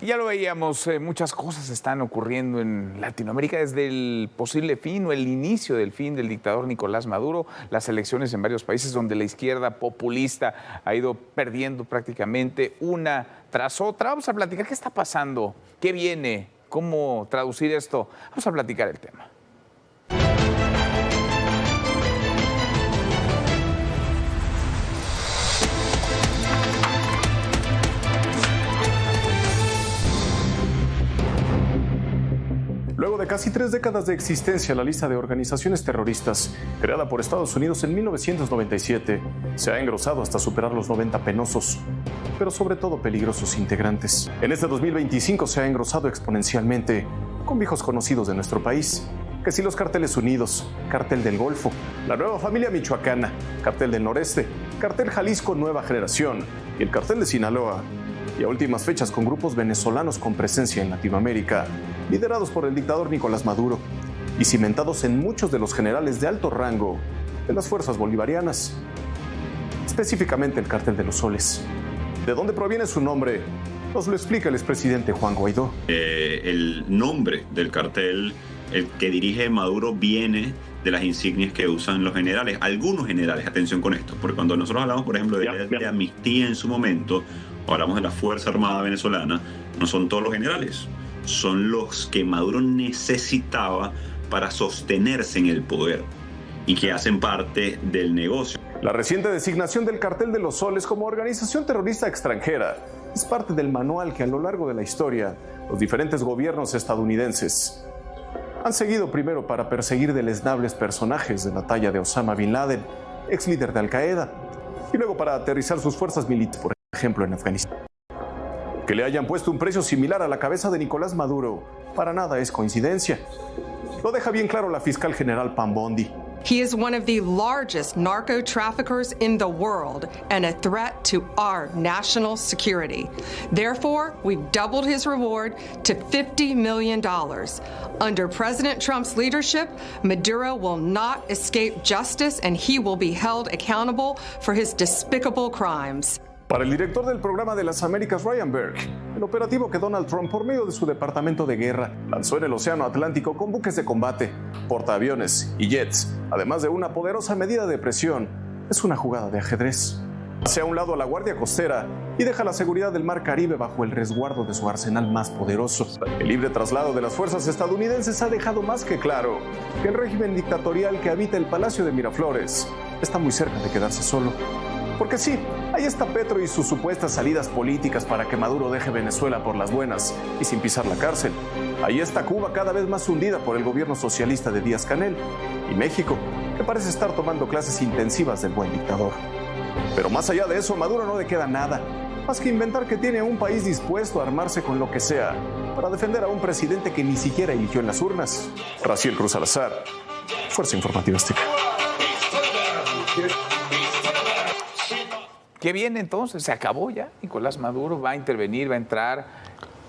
Ya lo veíamos, muchas cosas están ocurriendo en Latinoamérica desde el posible fin o el inicio del fin del dictador Nicolás Maduro, las elecciones en varios países donde la izquierda populista ha ido perdiendo prácticamente una tras otra. Vamos a platicar qué está pasando, qué viene, cómo traducir esto. Vamos a platicar el tema. Luego de casi 3 décadas de existencia, la lista de organizaciones terroristas, creada por Estados Unidos en 1997, se ha engrosado hasta superar los 90 penosos, pero sobre todo peligrosos integrantes. En este 2025 se ha engrosado exponencialmente con viejos conocidos de nuestro país, que si los Carteles Unidos, Cartel del Golfo, la Nueva Familia Michoacana, Cartel del Noreste, Cartel Jalisco Nueva Generación y el Cartel de Sinaloa. Y a últimas fechas con grupos venezolanos con presencia en Latinoamérica, liderados por el dictador Nicolás Maduro y cimentados en muchos de los generales de alto rango de las fuerzas bolivarianas, específicamente el Cártel de los Soles. ¿De dónde proviene su nombre? Nos lo explica el expresidente Juan Guaidó. El nombre del cartel, el que dirige Maduro, viene de las insignias que usan los generales, algunos generales, atención con esto, porque cuando nosotros hablamos, por ejemplo, de amnistía en su momento, hablamos de la Fuerza Armada venezolana, no son todos los generales, son los que Maduro necesitaba para sostenerse en el poder y que hacen parte del negocio. La reciente designación del Cartel de los Soles como organización terrorista extranjera es parte del manual que a lo largo de la historia los diferentes gobiernos estadounidenses han seguido, primero para perseguir deleznables personajes de la talla de Osama Bin Laden, ex líder de Al Qaeda, y luego para aterrizar sus fuerzas militares, por ejemplo en Afganistán. Que le hayan puesto un precio similar a la cabeza de Nicolás Maduro para nada es coincidencia. Lo deja bien claro la fiscal general Pam Bondi. He is one of the largest narco traffickers in the world and a threat to our national security. Therefore, we've doubled his reward to $50 million. Under President Trump's leadership, Maduro will not escape justice and he will be held accountable for his despicable crimes. Para el director del Programa de las Américas, Ryan Burke, el operativo que Donald Trump, por medio de su Departamento de Guerra, lanzó en el Océano Atlántico con buques de combate, portaaviones y jets, además de una poderosa medida de presión, es una jugada de ajedrez. Hace a un lado a la Guardia Costera y deja la seguridad del Mar Caribe bajo el resguardo de su arsenal más poderoso. El libre traslado de las fuerzas estadounidenses ha dejado más que claro que el régimen dictatorial que habita el Palacio de Miraflores está muy cerca de quedarse solo. Porque sí, ahí está Petro y sus supuestas salidas políticas para que Maduro deje Venezuela por las buenas y sin pisar la cárcel. Ahí está Cuba cada vez más hundida por el gobierno socialista de Díaz-Canel. Y México, que parece estar tomando clases intensivas del buen dictador. Pero más allá de eso, a Maduro no le queda nada, más que inventar que tiene un país dispuesto a armarse con lo que sea para defender a un presidente que ni siquiera eligió en las urnas. Raciel Cruz Salazar, Fuerza Informativa Azteca. ¿Qué viene entonces? ¿Se acabó ya? Nicolás Maduro va a intervenir, va a entrar,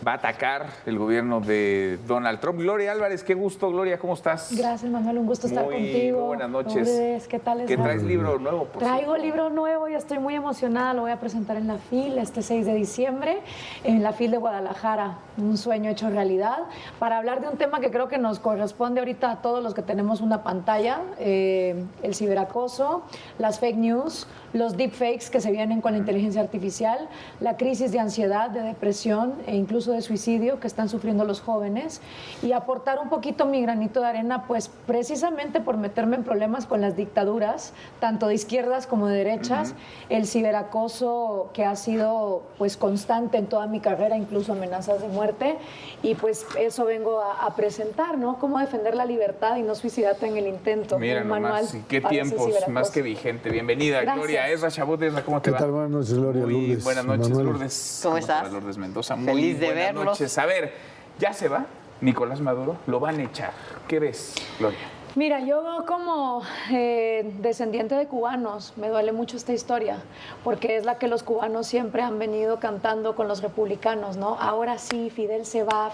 va a atacar el gobierno de Donald Trump. Gloria Álvarez, qué gusto. Gloria, ¿cómo estás? Gracias, Manuel, un gusto estar contigo. Muy buenas noches. Lourdes, ¿qué tal? ¿Qué traes libro nuevo? Traigo libro nuevo y estoy muy emocionada. Lo voy a presentar en la FIL este 6 de diciembre, en la FIL de Guadalajara. Un sueño hecho realidad. Para hablar de un tema que creo que nos corresponde ahorita a todos los que tenemos una pantalla, el ciberacoso, las fake news, los deepfakes que se vienen con la inteligencia artificial, la crisis de ansiedad, de depresión e incluso de suicidio que están sufriendo los jóvenes, y aportar un poquito mi granito de arena, pues precisamente por meterme en problemas con las dictaduras, tanto de izquierdas como de derechas, el ciberacoso que ha sido pues constante en toda mi carrera, incluso amenazas de muerte, y pues eso vengo a presentar, ¿no? Cómo defender la libertad y no suicidarte en el intento. Mira nomás, qué tiempos, más que vigente. Bienvenida, Gracias. Gloria. Ezra Chabot, Ezra, ¿cómo te va? ¿Qué tal? Buenas noches, Gloria. Muy Lourdes. buenas noches, Manuel. Lourdes. ¿Cómo estás? Lourdes Mendoza, muy Feliz de buenas verlos. noches. A ver, ¿ya se va Nicolás Maduro? ¿Lo van a echar? ¿Qué ves, Gloria? Mira, yo como descendiente de cubanos, me duele mucho esta historia, porque es la que los cubanos siempre han venido cantando con los republicanos, ¿no? Ahora sí, Fidel se va,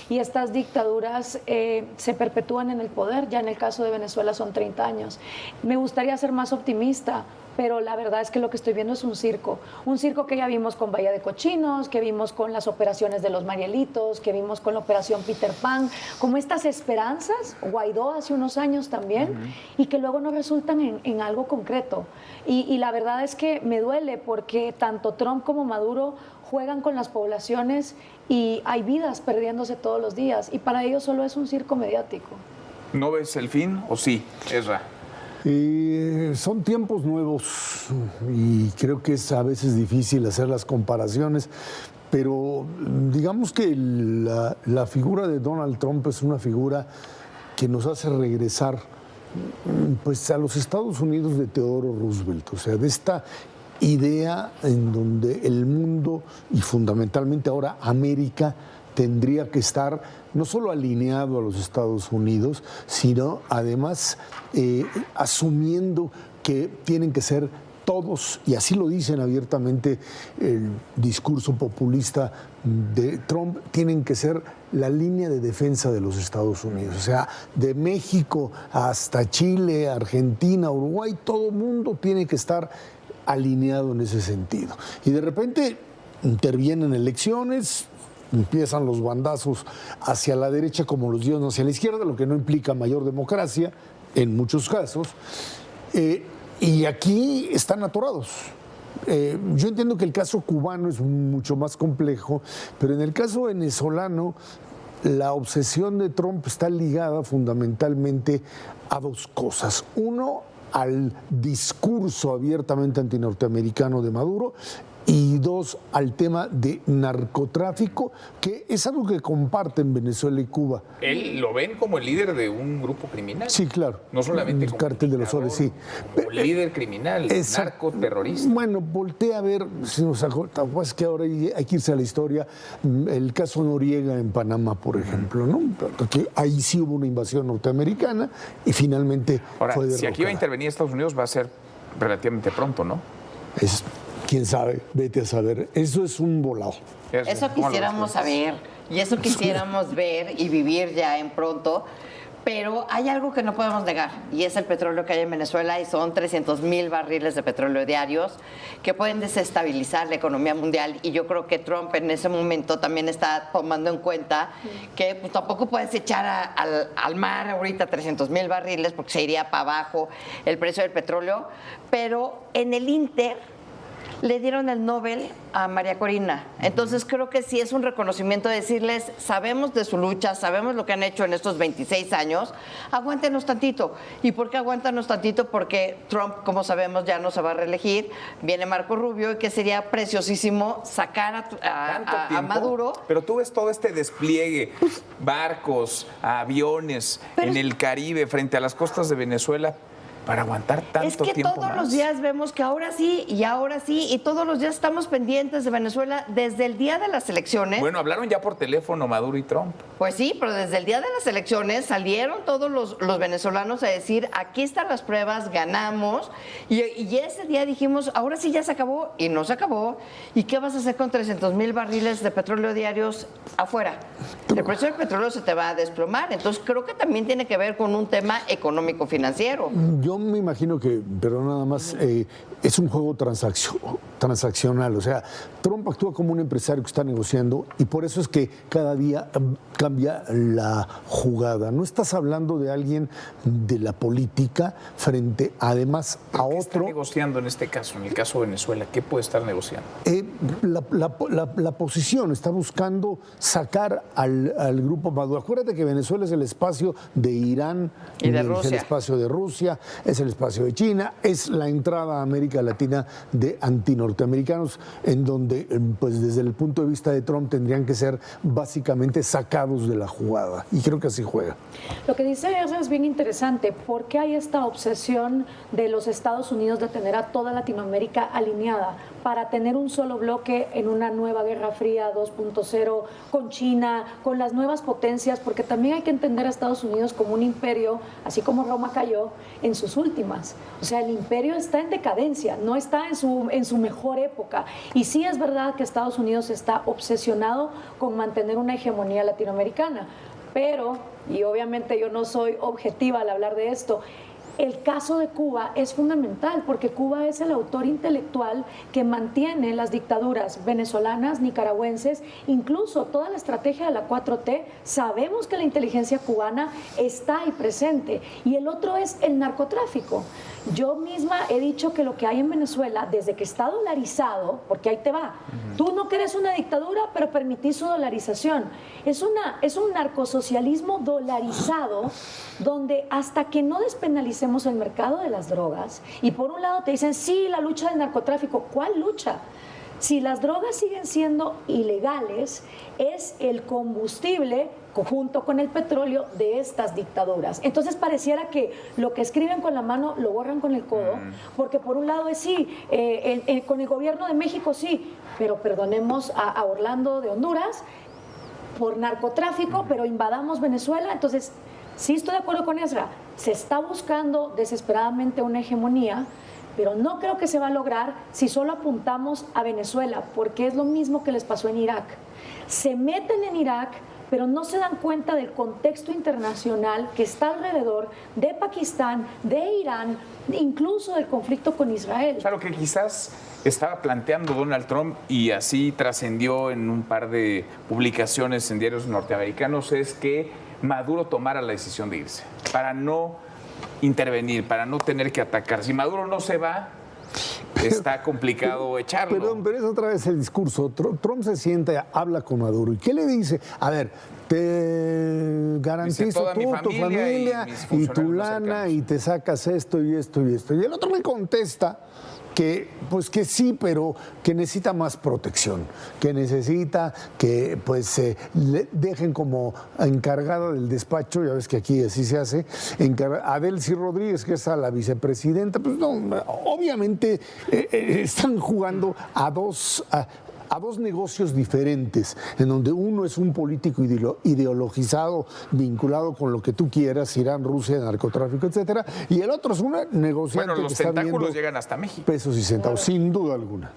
y estas dictaduras se perpetúan en el poder. Ya en el caso de Venezuela son 30 años. Me gustaría ser más optimista, pero la verdad es que lo que estoy viendo es un circo que ya vimos con Bahía de Cochinos, que vimos con las operaciones de los Marielitos, que vimos con la operación Peter Pan, como estas esperanzas, Guaidó hace unos años también, y que luego no resultan en algo concreto. Y la verdad es que me duele porque tanto Trump como Maduro juegan con las poblaciones y hay vidas perdiéndose todos los días, y para ellos solo es un circo mediático. ¿No ves el fin o sí, Ezra? Son tiempos nuevos y creo que es a veces difícil hacer las comparaciones, pero digamos que la figura de Donald Trump es una figura que nos hace regresar pues a los Estados Unidos de Theodore Roosevelt, o sea, de esta idea en donde el mundo y fundamentalmente ahora América tendría que estar no solo alineado a los Estados Unidos, sino además asumiendo que tienen que ser todos, y así lo dicen abiertamente el discurso populista de Trump, tienen que ser la línea de defensa de los Estados Unidos. O sea, de México hasta Chile, Argentina, Uruguay, todo mundo tiene que estar alineado en ese sentido. Y de repente intervienen elecciones, empiezan los bandazos hacia la derecha como los dieron hacia la izquierda, lo que no implica mayor democracia en muchos casos, y aquí están atorados. Yo entiendo que el caso cubano es mucho más complejo, pero en el caso venezolano la obsesión de Trump está ligada fundamentalmente a dos cosas. Uno, al discurso abiertamente antinorteamericano de Maduro, y dos, al tema de narcotráfico, que es algo que comparten Venezuela y Cuba. ¿Él lo ven como el líder de un grupo criminal? Sí, claro. No solamente el como cártel de los soles, sí. Como líder criminal, narcoterrorista. Bueno, voltea a ver, si nos pues que ahora hay que irse a la historia, el caso Noriega en Panamá, por ejemplo, ¿no? Porque ahí sí hubo una invasión norteamericana y finalmente ahora, fue derrocada. Si aquí va a intervenir Estados Unidos va a ser relativamente pronto, ¿no? Quién sabe, vete a saber. Eso es un volado. Eso quisiéramos saber y eso quisiéramos ver y vivir ya en pronto. Pero hay algo que no podemos negar y es el petróleo que hay en Venezuela, y son 300,000 barriles de petróleo diarios que pueden desestabilizar la economía mundial, y yo creo que Trump en ese momento también está tomando en cuenta que pues, tampoco puedes echar al mar ahorita 300,000 barriles porque se iría para abajo el precio del petróleo, pero en el Inter le dieron el Nobel a María Corina. Entonces creo que sí es un reconocimiento de decirles, sabemos de su lucha, sabemos lo que han hecho en estos 26 años, aguántenos tantito. ¿Y por qué aguántanos tantito? Porque Trump, como sabemos, ya no se va a reelegir, viene Marco Rubio, y que sería preciosísimo sacar a Maduro. Pero tú ves todo este despliegue, barcos, aviones, en el Caribe, frente a las costas de Venezuela, para aguantar tanto tiempo. Es que todos los días vemos que ahora sí, y todos los días estamos pendientes de Venezuela desde el día de las elecciones. Bueno, hablaron ya por teléfono Maduro y Trump. Pues sí, pero desde el día de las elecciones salieron todos los venezolanos a decir, aquí están las pruebas, ganamos, y ese día dijimos, ahora sí ya se acabó, y no se acabó. ¿Y qué vas a hacer con 300,000 barriles de petróleo diarios afuera? El precio del petróleo se te va a desplomar. Entonces creo que también tiene que ver con un tema económico-financiero. Yo me imagino que, pero nada más, es un juego transaccional. O sea, Trump actúa como un empresario que está negociando, y por eso es que cada día cambia la jugada. No estás hablando de alguien de la política frente, además, a otro. ¿Qué está negociando en este caso, en el caso de Venezuela? ¿Qué puede estar negociando? La posición está buscando sacar al grupo Maduro. Acuérdate que Venezuela es el espacio de Irán, y de es el espacio de Rusia, es el espacio de China, es la entrada a América Latina de antinorteamericanos, en donde, pues desde el punto de vista de Trump, tendrían que ser básicamente sacados de la jugada, y creo que así juega. Lo que dice es bien interesante. ¿Por qué hay esta obsesión de los Estados Unidos de tener a toda Latinoamérica alineada para tener un solo bloque en una nueva Guerra Fría 2.0 con China, con las nuevas potencias? Porque también hay que entender a Estados Unidos como un imperio, así como Roma cayó en sus últimas. O sea, el imperio está en decadencia, no está en su mejor época. Y sí es verdad que Estados Unidos está obsesionado con mantener una hegemonía latinoamericana, pero, y obviamente yo no soy objetiva al hablar de esto, El caso de Cuba es fundamental porque Cuba es el autor intelectual que mantiene las dictaduras venezolanas, nicaragüenses, incluso toda la estrategia de la 4T. Sabemos que la inteligencia cubana está ahí presente. Y el otro es el narcotráfico. Yo misma he dicho que lo que hay en Venezuela, desde que está dolarizado, porque ahí te va, tú no querés una dictadura, pero permitís su dolarización. Es un narcosocialismo dolarizado, donde hasta que no despenalicemos el mercado de las drogas, y por un lado te dicen, sí, la lucha del narcotráfico, ¿cuál lucha? Si las drogas siguen siendo ilegales, es el combustible junto con el petróleo de estas dictaduras. Entonces pareciera que lo que escriben con la mano lo borran con el codo, porque por un lado es sí, con el gobierno de México sí, pero perdonemos a Orlando de Honduras por narcotráfico, pero invadamos Venezuela. Entonces sí estoy de acuerdo con Ezra, se está buscando desesperadamente una hegemonía, pero no creo que se va a lograr si solo apuntamos a Venezuela, porque es lo mismo que les pasó en Irak. Se meten en Irak, pero no se dan cuenta del contexto internacional que está alrededor de Pakistán, de Irán, incluso del conflicto con Israel. Claro que quizás estaba planteando Donald Trump, y así trascendió en un par de publicaciones en diarios norteamericanos, es que Maduro tomara la decisión de irse, para no intervenir, para no tener que atacar. Si Maduro no se va, está complicado echarlo. Perdón, pero es otra vez el discurso. Trump se sienta, habla con Maduro. ¿Y qué le dice? A ver, te garantizo tú, tu familia y tu lana, y te sacas esto y esto y esto. Y el otro me contesta que pues que sí, pero que necesita más protección, que necesita que pues le dejen como encargada del despacho, ya ves que aquí así se hace, a Delcy Rodríguez, que es a la vicepresidenta. Pues no, obviamente están jugando a dos negocios diferentes, en donde uno es un político ideologizado, vinculado con lo que tú quieras, Irán, Rusia, narcotráfico, etcétera, y el otro es un negociante. Bueno, los que está tentáculos llegan hasta México. Pesos y centavos, sin duda alguna.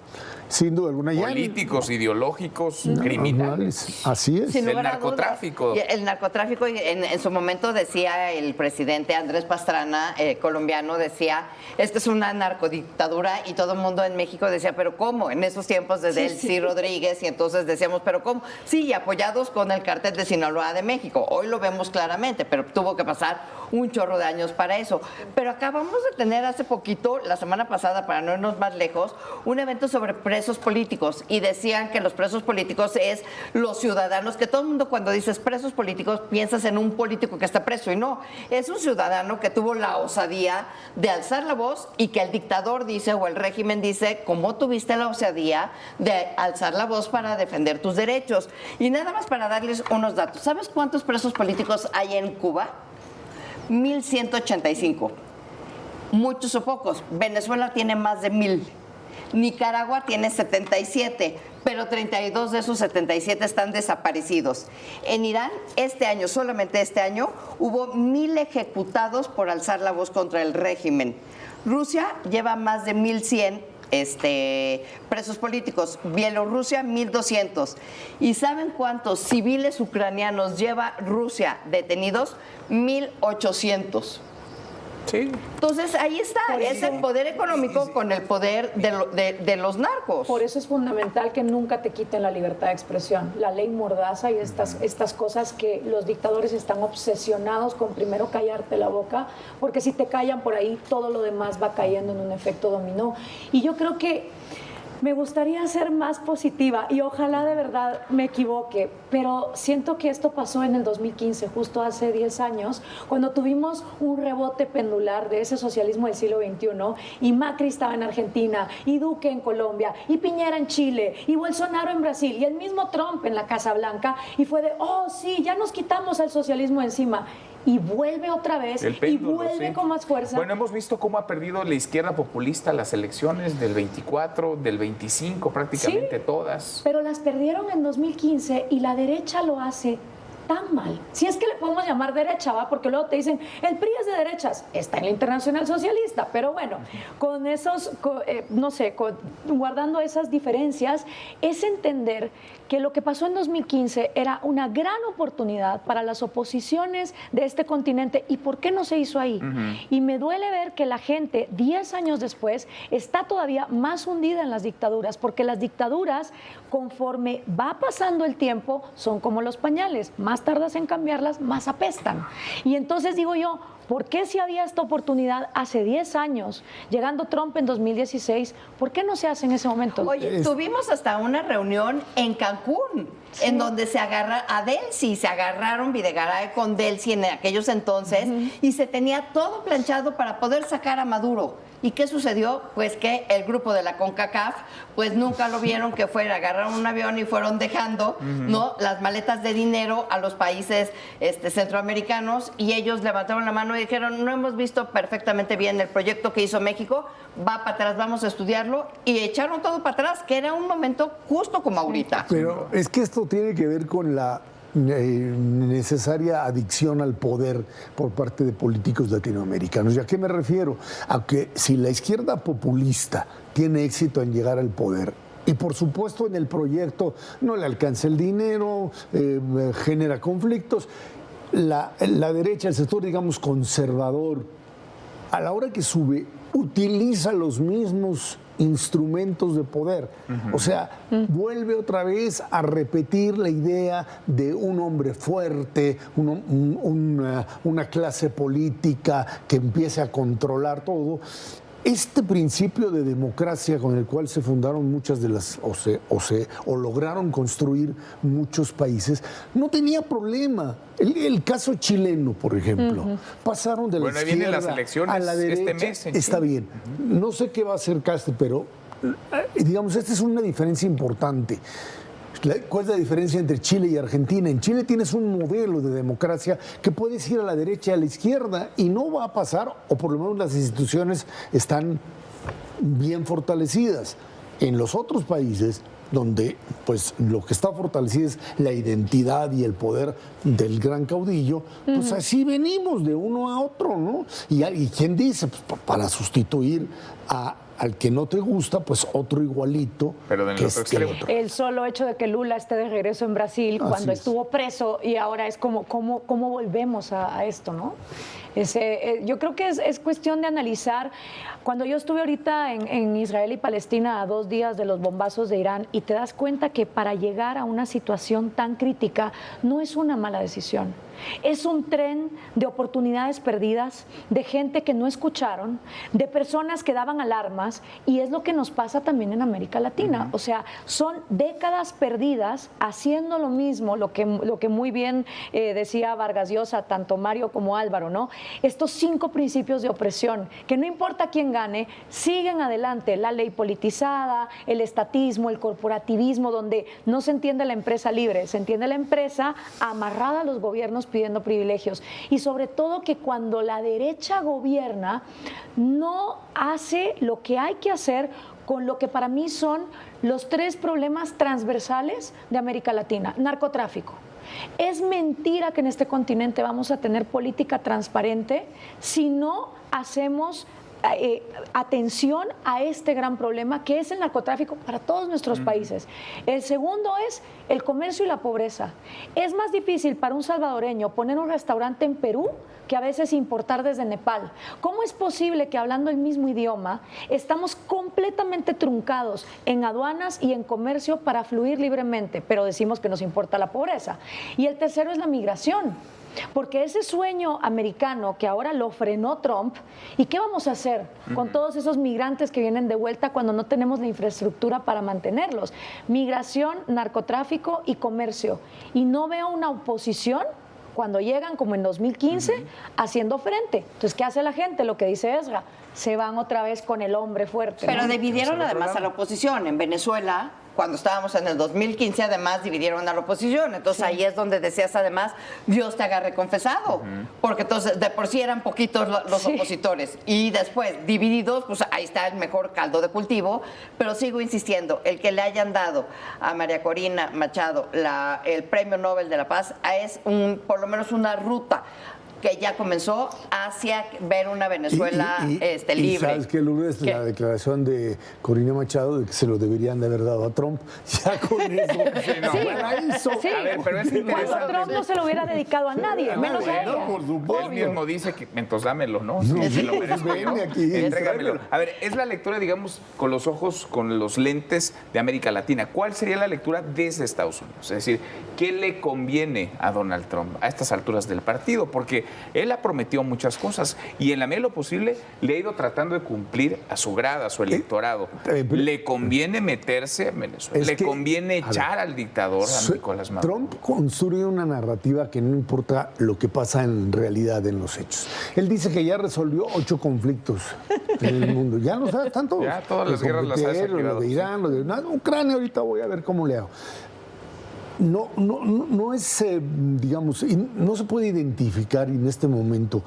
Sin duda alguna. Políticos, ideológicos, criminales. Así es. Sin el narcotráfico. El narcotráfico, en su momento decía el presidente Andrés Pastrana, colombiano, decía, es que es una narcodictadura, y todo el mundo en México decía, pero ¿cómo? En esos tiempos de Delcy Rodríguez, y entonces decíamos, pero ¿cómo? Sí, apoyados con el cártel de Sinaloa de México. Hoy lo vemos claramente, pero tuvo que pasar un chorro de años para eso. Pero acabamos de tener hace poquito, la semana pasada, para no irnos más lejos, un evento sobre presos políticos, y decían que los presos políticos es los ciudadanos, que todo el mundo cuando dices presos políticos piensas en un político que está preso, y no, es un ciudadano que tuvo la osadía de alzar la voz, y que el dictador dice, o el régimen dice, ¿cómo tuviste la osadía de alzar la voz para defender tus derechos? Y nada más para darles unos datos, ¿sabes cuántos presos políticos hay en Cuba? 1,185. Muchos o pocos. Venezuela tiene más de 1,000. Nicaragua tiene 77, pero 32 de esos 77 están desaparecidos. En Irán, este año, solamente este año, hubo 1,000 ejecutados por alzar la voz contra el régimen. Rusia lleva más de 1,100 presos políticos. Bielorrusia, 1,200. ¿Y saben cuántos civiles ucranianos lleva Rusia detenidos? 1,800. Sí. Entonces ahí está, es el poder económico con el poder de los narcos. Por eso es fundamental que nunca te quiten la libertad de expresión, la ley mordaza y estas cosas que los dictadores están obsesionados con primero callarte la boca, porque si te callan por ahí, todo lo demás va cayendo en un efecto dominó. Y yo creo que me gustaría ser más positiva, y ojalá de verdad me equivoque, pero siento que esto pasó en el 2015, justo hace 10 años, cuando tuvimos un rebote pendular de ese socialismo del siglo XXI, y Macri estaba en Argentina, y Duque en Colombia, y Piñera en Chile, y Bolsonaro en Brasil, y el mismo Trump en la Casa Blanca, y fue de, oh sí, ya nos quitamos al socialismo encima. Y vuelve otra vez, péndulo, y vuelve con más fuerza. Bueno, hemos visto cómo ha perdido la izquierda populista las elecciones del 24, del 25, prácticamente todas. Pero las perdieron en 2015, y la derecha lo hace tan mal? Si es que le podemos llamar derecha, ¿va? Porque luego te dicen, el PRI es de derechas, está en la Internacional Socialista, pero bueno, con esos, guardando esas diferencias, es entender que lo que pasó en 2015 era una gran oportunidad para las oposiciones de este continente. ¿Y por qué no se hizo ahí? Y me duele ver que la gente, 10 años después, está todavía más hundida en las dictaduras, porque las dictaduras, conforme va pasando el tiempo, son como los pañales. Más tardas en cambiarlas, más apestan. Y entonces digo yo, ¿por qué si había esta oportunidad hace 10 años, llegando Trump en 2016, por qué no se hace en ese momento? Oye, tuvimos hasta una reunión en Cancún, en donde se agarra a Delcy, se agarraron Videgaray con Delcy en aquellos entonces, y se tenía todo planchado para poder sacar a Maduro. ¿Y qué sucedió? Pues que el grupo de la CONCACAF, pues nunca lo vieron que fuera, agarraron un avión y fueron dejando, ¿no?, las maletas de dinero a los países centroamericanos, y ellos levantaron la mano y dijeron, no hemos visto perfectamente bien el proyecto que hizo México, va para atrás, vamos a estudiarlo, y echaron todo para atrás, que era un momento justo como ahorita. Pero es que esto tiene que ver con la necesaria adicción al poder por parte de políticos latinoamericanos. ¿Y a qué me refiero? A que si la izquierda populista tiene éxito en llegar al poder, y por supuesto en el proyecto no le alcanza el dinero, genera conflictos, la derecha, el sector, digamos, conservador, a la hora que sube, utiliza los mismos instrumentos de poder. O sea, vuelve otra vez a repetir la idea de un hombre fuerte, una clase política que empiece a controlar todo. Este principio de democracia con el cual se fundaron muchas de las, o lograron construir muchos países, no tenía problema. El caso chileno, por ejemplo, pasaron de la izquierda vienen las elecciones a la derecha. este mes. Está bien. No sé qué va a hacer Castro, pero digamos, esta es una diferencia importante. ¿Cuál es la diferencia entre Chile y Argentina? En Chile tienes un modelo de democracia que puedes ir a la derecha y a la izquierda y no va a pasar, o por lo menos las instituciones están bien fortalecidas. En los otros países, donde pues lo que está fortalecido es la identidad y el poder del gran caudillo, pues así venimos de uno a otro, ¿no? Y ¿quién dice? Pues para sustituir al que no te gusta, pues otro igualito. Pero del otro extremo. El solo hecho de que Lula esté de regreso en Brasil cuando estuvo preso, y ahora es como cómo volvemos a esto, ¿no? Yo creo que es cuestión de analizar. Cuando yo estuve ahorita en Israel y Palestina a 2 días de los bombazos de Irán, y te das cuenta que para llegar a una situación tan crítica no es una mala decisión. Es un tren de oportunidades perdidas, de gente que no escucharon, de personas que daban alarmas, y es lo que nos pasa también en América Latina. O sea, son décadas perdidas haciendo lo mismo, lo que muy bien decía Vargas Llosa, tanto Mario como Álvaro, ¿no? Estos 5 principios de opresión, que no importa quién gane, siguen adelante. La ley politizada, el estatismo, el corporativismo, donde no se entiende la empresa libre, se entiende la empresa amarrada a los gobiernos pidiendo privilegios. Y sobre todo que cuando la derecha gobierna, no hace lo que hay que hacer con lo que para mí son los 3 problemas transversales de América Latina. Narcotráfico. Es mentira que en este continente vamos a tener política transparente si no hacemos atención a este gran problema que es el narcotráfico para todos nuestros países. El segundo es el comercio y la pobreza. Es más difícil para un salvadoreño poner un restaurante en Perú que a veces importar desde Nepal. ¿Cómo es posible que, hablando el mismo idioma, estamos completamente truncados en aduanas y en comercio para fluir libremente, pero decimos que nos importa la pobreza? Y el tercero es la migración. Porque ese sueño americano que ahora lo frenó Trump, ¿y qué vamos a hacer con todos esos migrantes que vienen de vuelta cuando no tenemos la infraestructura para mantenerlos? Migración, narcotráfico y comercio. Y no veo una oposición cuando llegan, como en 2015, haciendo frente. Entonces, ¿qué hace la gente? Lo que dice Ezra, se van otra vez con el hombre fuerte. Pero ¿no? dividieron además a la oposición. En Venezuela cuando estábamos en el 2015, además dividieron a la oposición. Entonces ahí es donde decías, además, Dios te agarre confesado. Porque entonces de por sí eran poquitos los opositores. Y después, divididos, pues ahí está el mejor caldo de cultivo. Pero sigo insistiendo, el que le hayan dado a María Corina Machado el Premio Nobel de la Paz es por lo menos una ruta que ya comenzó hacia ver una Venezuela libre. Y ¿sabes qué, Lourdes? La declaración de Corina Machado de que se lo deberían de haber dado a Trump. Ya con eso. A ver, pero es interesante. Trump no se lo hubiera dedicado a nadie, menos a ella. Por supuesto. Él mismo dice que, entonces dámelo, ¿no? No, Si lo merezco yo, aquí, entrégamelo. A ver, es la lectura, digamos, con los ojos, con los lentes de América Latina. ¿Cuál sería la lectura desde Estados Unidos? Es decir, ¿qué le conviene a Donald Trump a estas alturas del partido? Porque él ha prometido muchas cosas y en la medida de lo posible le ha ido tratando de cumplir a su grada, a su electorado. Le conviene meterse en Venezuela, le conviene echar al dictador, a Nicolás Maduro. Trump construye una narrativa que no importa lo que pasa en realidad en los hechos. Él dice que ya resolvió 8 conflictos en el mundo. Ya no sabe tanto. Ya todas las guerras las ha desactivado. Lo de Irán, lo de Ucrania, ahorita voy a ver cómo le hago. No es, digamos, no se puede identificar en este momento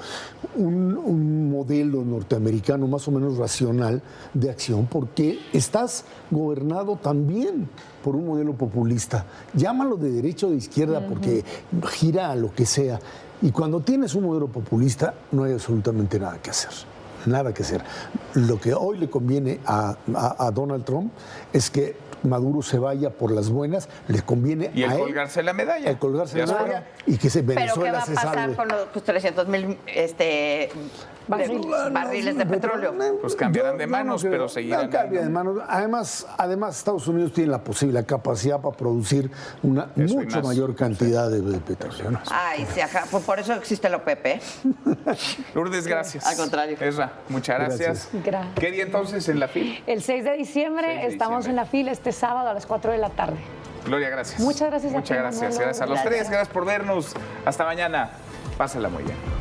un modelo norteamericano más o menos racional de acción porque estás gobernado también por un modelo populista. Llámalo de derecha o de izquierda porque gira a lo que sea. Y cuando tienes un modelo populista no hay absolutamente nada que hacer. Nada que hacer. Lo que hoy le conviene a Donald Trump es que Maduro se vaya por las buenas, le conviene y a él. Colgarse la medalla. El colgarse la medalla y que Venezuela se salve. ¿Pero qué va a pasar con los 300,000 barriles de petróleo? Pues cambiarán de manos, pero seguirán. No cambian de manos. Además, Estados Unidos tiene la posible capacidad para producir una mucho mayor cantidad de petróleo. Ay, sí, ajá. Pues por eso existe la OPEP. Lourdes, gracias. Al contrario. Ezra, muchas gracias. ¿Qué día entonces en la FIL? El 6 de diciembre estamos en la FIL este sábado a las 4 de la tarde. Gloria, gracias. Muchas gracias. Muchas gracias. Gracias a los tres. Gracias por vernos. Hasta mañana. Pásenla muy bien.